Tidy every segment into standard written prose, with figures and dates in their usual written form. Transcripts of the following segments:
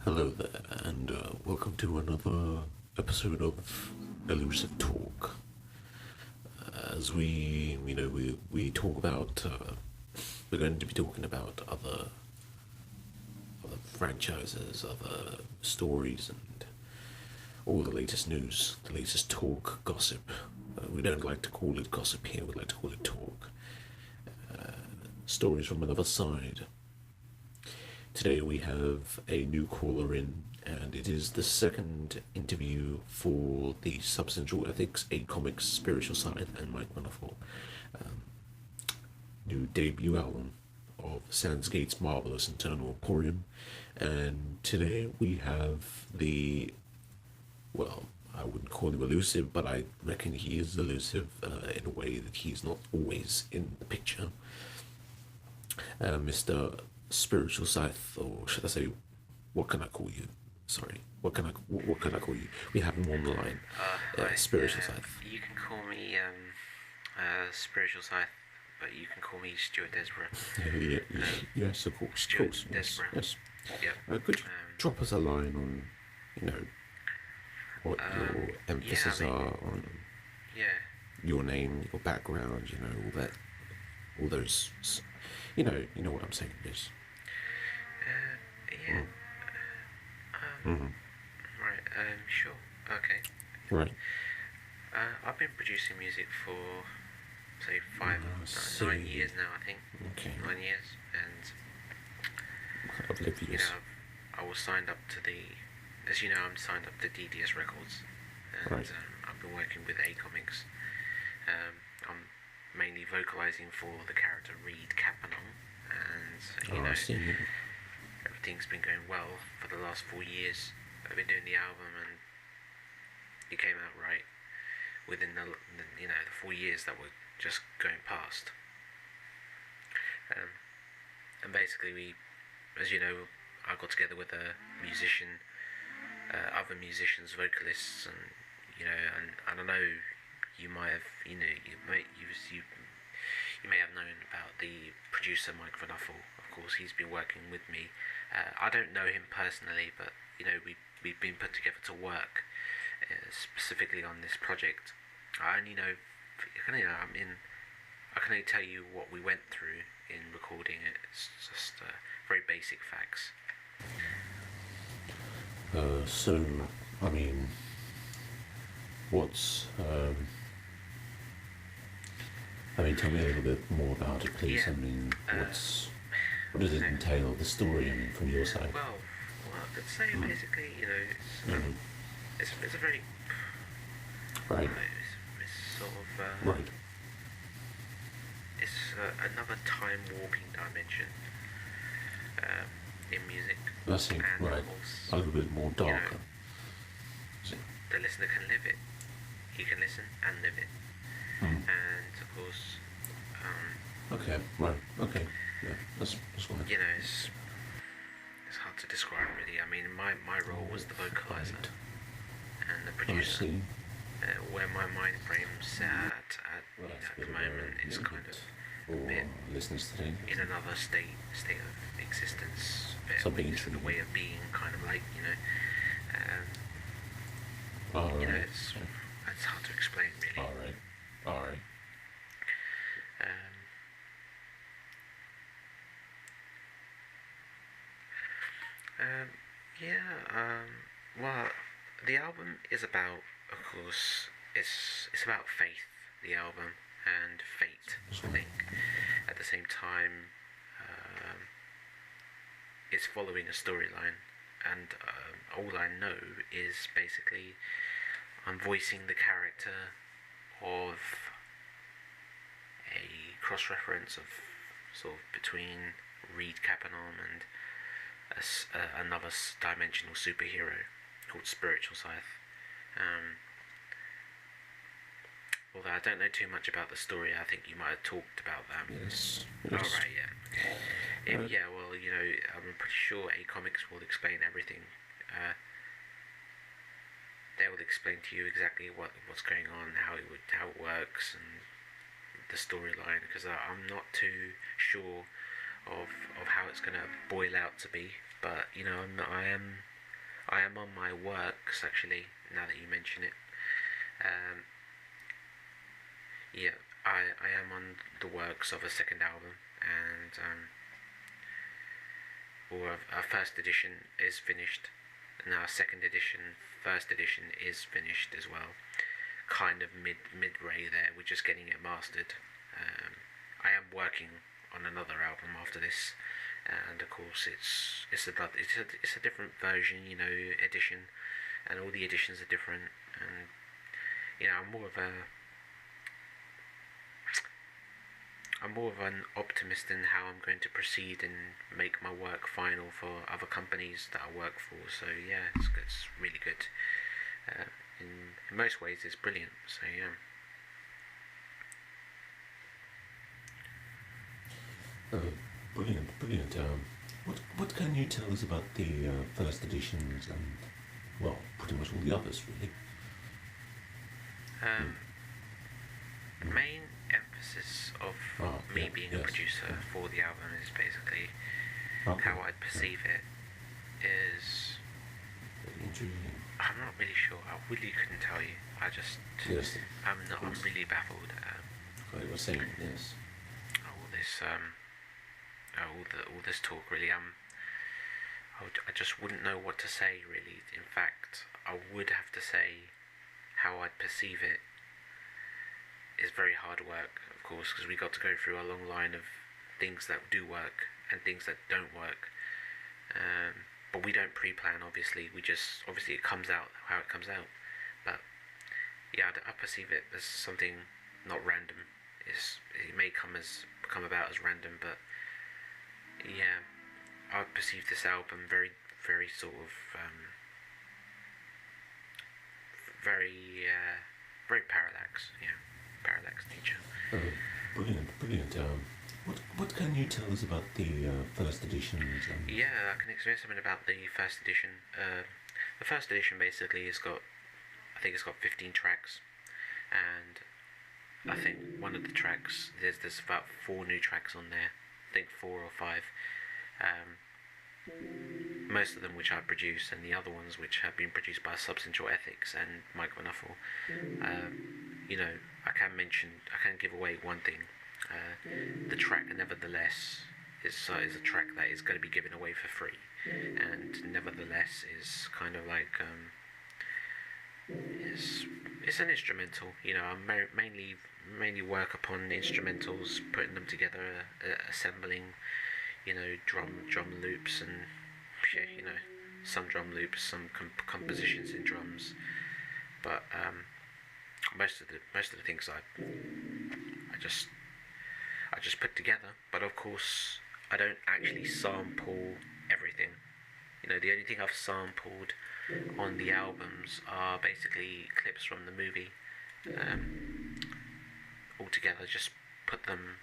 Hello there, and welcome to another episode of Elusive Talk. As we talk about, we're going to be talking about other franchises, other stories, and all the latest news, the latest talk, gossip. We don't like to call it gossip here; we like to call it talk. Stories from another side. Today we have a new caller in, and it is the second interview for the Substantial Ethics, a Comics Spiritual Scythe, and Mike Wonderful new debut album of Soundscape's marvelous internal Emporium. And today we have I wouldn't call him elusive, but I reckon he is elusive in a way that he's not always in the picture. Mr. Spiritual Scythe, or should I say, what can I call you? Sorry, what can I call you? We have him on the line. Spiritual Scythe. You can call me Spiritual Scythe, but you can call me Stuart Desborough. Yes, of course. Stuart of course, Desborough. yes. Yeah. Could you drop us a line on, what your emphasis are on your name, your background, all those, you know what I'm saying, yes. Right, sure, okay. Right. I've been producing music for, say, 9 years now, I think. Okay. 9 years, and, Oblivious. I was signed up to as you know, I'm signed up to D.D.S Records, and Right. I've been working with A Comics. I'm mainly vocalizing for the character Reed Capanon, and, I see. everything's been going well for the last 4 years. I've been doing the album, and it came out right within the 4 years that were just going past. And basically, as you know, I got together with a musician, other musicians, vocalists, and and I don't know, you might have, you may have known about the producer Mike Wonderful. Of course, he's been working with me. I don't know him personally, but we've been put together to work specifically on this project. I only know, I can only tell you what we went through in recording it. It's just very basic facts. So, I mean, tell me a little bit more about it, please. Yeah. What does it entail, the story, from your side? Well, I could say basically, it's a very, Right. it's sort of, Right. it's another time warping dimension in music. I see, and right. Of course, A little bit more darker. the listener can live it. He can listen and live it. And of course, Okay, right, okay. Yeah, that's fine. it's hard to describe really. I mean, my role was the vocalizer and the I producer. see. Where my mind frame's at the moment is kind of for listeners today. in another state of existence, Something just the intriguing. way of being, kind of like Alright. it's hard to explain really. Alright. Well, the album is about, of course, it's about faith, the album, and fate, I think. At the same time, it's following a storyline, and all I know is basically I'm voicing the character of a cross-reference of sort of between Reed Capanon and another dimensional superhero called Spiritual Scythe. Although I don't know too much about the story, I think you might have talked about that. Yes. Alright, yeah. Okay. Well, I'm pretty sure A Comics will explain everything. They will explain to you exactly what's going on, how it works, and the storyline, because I'm not too sure of how it's going to boil out to be. But I am on my works actually. Now that you mention it, um, yeah, I am on the works of a second album, and or our first edition is finished. Now second edition, first edition is finished as well. Kind of midway there. We're just getting it mastered. I am working on another album after this, and of course it's a different version, edition, and all the editions are different. And I'm more of an optimist in how I'm going to proceed and make my work final for other companies that I work for. So yeah, it's really good. In most ways, it's brilliant. So yeah. Brilliant. What can you tell us about the first editions and, well, pretty much all the others, really? The main emphasis of me being a producer for the album is basically how I perceive it is. I'm not really sure. I really couldn't tell you. I'm really baffled. I was saying, yes. All this talk really. I just wouldn't know what to say really. In fact, I would have to say how I'd perceive it is very hard work, of course, because we got to go through a long line of things that do work and things that don't work. But we don't pre-plan, obviously. Obviously it comes out how it comes out. But yeah, I perceive it as something not random. It may come about as random, but yeah, I perceive this album very, very sort of very parallax. Yeah, parallax nature. Brilliant. What can you tell us about the first editions? Yeah, I can explain something about the first edition. The first edition basically has got, I think it's got 15 tracks, and I think one of the tracks, there's about 4 new tracks on there. I think 4 or 5. Most of them which I produce, and the other ones which have been produced by Substantial Ethics and Mike Manoffel. I can give away one thing. The track Nevertheless is a track that is going to be given away for free, and Nevertheless is kind of like it's an instrumental. I mainly work upon instrumentals, putting them together, assembling, drum loops and some drum loops, some compositions in drums, but most of the things I just put together. But of course, I don't actually sample everything. The only thing I've sampled on the albums are basically clips from the movie. All together, just put them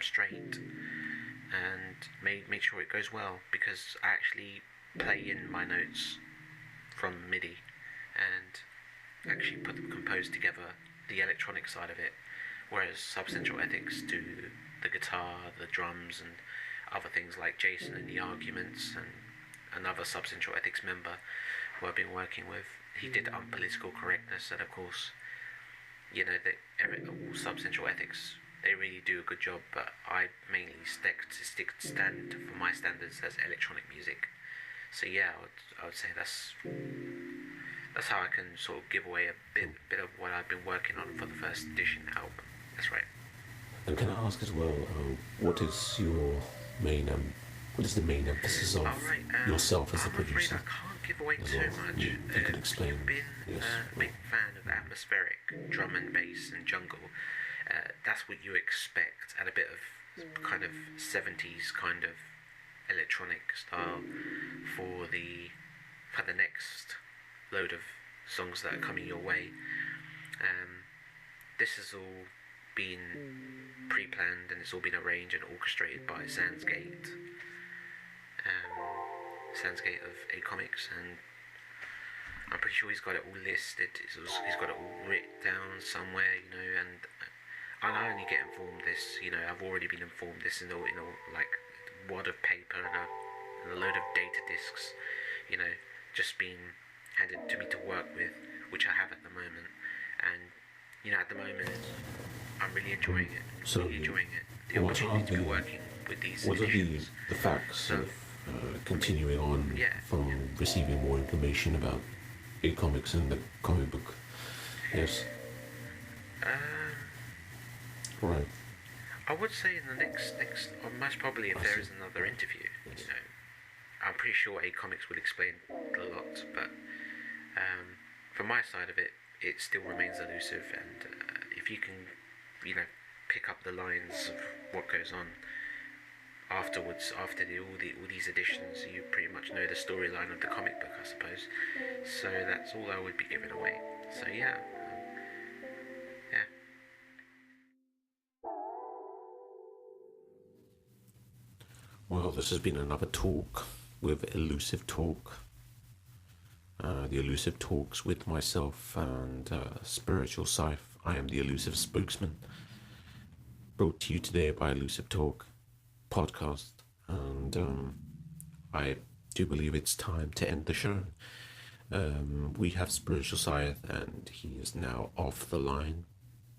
straight and make sure it goes well, because I actually play in my notes from MIDI and actually compose together the electronic side of it, whereas Substantial Ethics do the guitar, the drums, and other things like Jason and the Arguments, and another Substantial Ethics member who I've been working with. He did Unpolitical Correctness, and of course, all Substantial Ethics, they really do a good job, but I mainly stand for my standards as electronic music. So yeah, I would say that's how I can sort of give away a bit of what I've been working on for the first edition album. That's right. And can I ask as well, what is the main emphasis of yourself as a producer? I'm afraid I can't give away too much. You can explain. You've been a big fan of atmospheric drum and bass and jungle. That's what you expect at a bit of kind of 70s kind of electronic style for the next load of songs that are coming your way. This has all been pre-planned, and it's all been arranged and orchestrated by Sandsgate of A Comics, and I'm pretty sure he's got it all listed. He's got it all written down somewhere, and I only get informed this. I've already been informed this in a like wad of paper and a and a load of data discs, you know, just being handed to me to work with, which I have at the moment. And you know, at the moment, I'm really enjoying it. So, really enjoying it. The opportunity to be working with these. What are the facts of continuing on from receiving more information about comics and the comic book? Yes. Right. I would say in the next, or most probably if there is another interview, you know, I'm pretty sure comics will explain a lot, but from my side of it, it still remains elusive, and if you can, you know, pick up the lines of what goes on afterwards, after all these editions, you pretty much know the storyline of the comic book, I suppose. So that's all I would be giving away. So yeah. Well, this has been another talk with Elusive Talk. The Elusive Talks with myself and Spiritual Scythe. I am the Elusive spokesman. Brought to you today by Elusive Talk podcast. And I do believe it's time to end the show. We have Spiritual Scythe, and he is now off the line.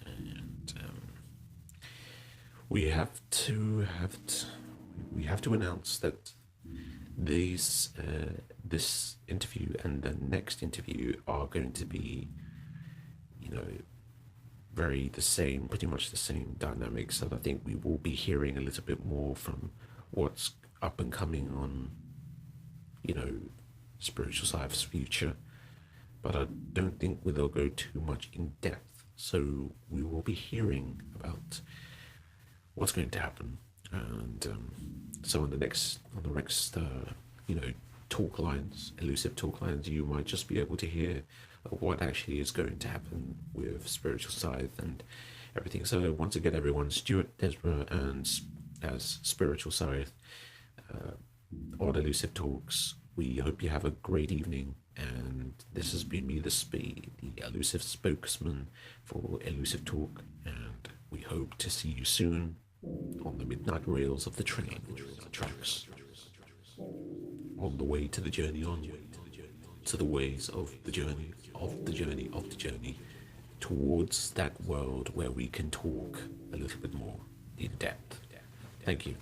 And we have to announce that this interview and the next interview are going to be, you know, pretty much the same dynamics. And I think we will be hearing a little bit more from what's up and coming on, you know, Spiritual Scythe's future. But I don't think they'll go too much in depth. So we will be hearing about what's going to happen. And so on the next you know, talk lines, Elusive Talk lines, you might just be able to hear what actually is going to happen with Spiritual Scythe and everything. So once again, everyone, Stuart Desborough and as Spiritual Scythe on Elusive Talks. We hope you have a great evening, and this has been me, the Elusive spokesman for Elusive Talk, and we hope to see you soon on the midnight rails of the train, the tracks, on the way to the journey onward, to the ways of the journey, towards that world where we can talk a little bit more in depth. Thank you.